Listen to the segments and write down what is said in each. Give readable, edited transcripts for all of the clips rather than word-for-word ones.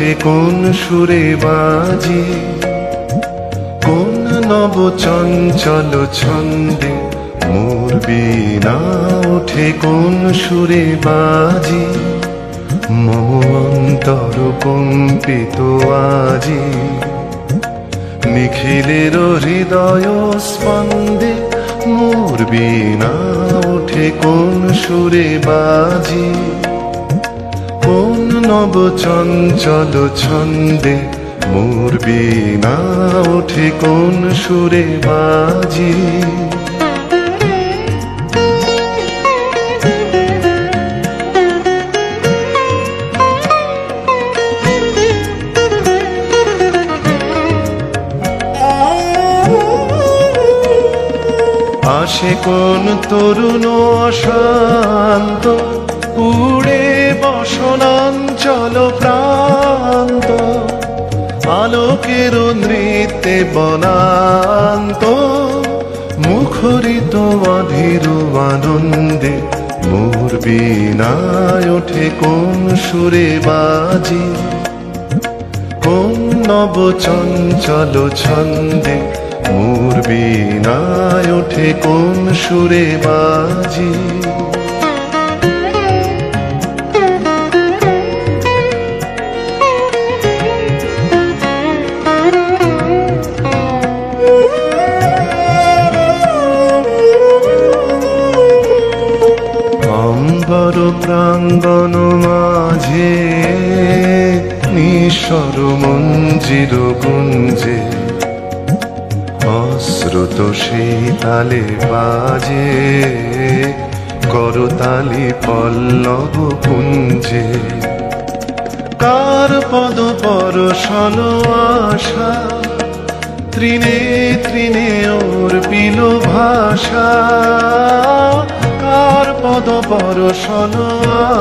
ওঠে কোন সুরে বাজি, কোন নব চঞ্চল ছন্দে মোর বীণা ওঠে কোন সুরে বাজি। মম অন্তর কম্পিত আজি, নিখিলের হৃদয় স্পন্দে মোর বীণা ওঠে কোন সুরে বাজি, কোন নব চঞ্চল ছন্দে মোর বীণা ওঠে কোন সুরে বাজি। আসে কোন তরুণ অশান্ত, উড়ে বসনাঞ্চল প্রান্ত, আলোকের নৃত্যে বনান্ত, মুখরিত অধীর আনন্দে মোর বীণায় ওঠে কোন সুরে বাজি, কোন নব চঞ্চল ছন্দে মোর বীণায় ওঠে কোন সুরে বাজি। অম্বর প্রাঙ্গণ মাঝে নিঃস্বর মঞ্জির গুঞ্জে, অশ্রুত সেই তালে বাজে করতালি পল্লব কুঞ্জে। কার পদ পরশন আশা, তৃণে তৃণে ওর পিল ভাষা, কার পদ পরশন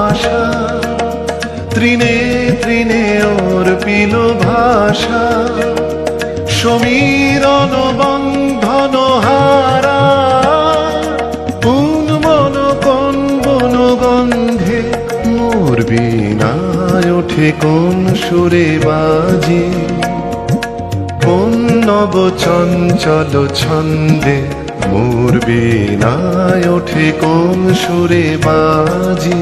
আশা, তৃণে তৃণে ওর পিল ভাষা। সমীরণ বন্ধন হারা, কোন মন কোন বন গন্ধে মোর বীণায় ওঠে কোন সুরে বাজি, কোন নব চঞ্চল ছন্দে মোর বীণায় ওঠে কোন সুরে বাজি।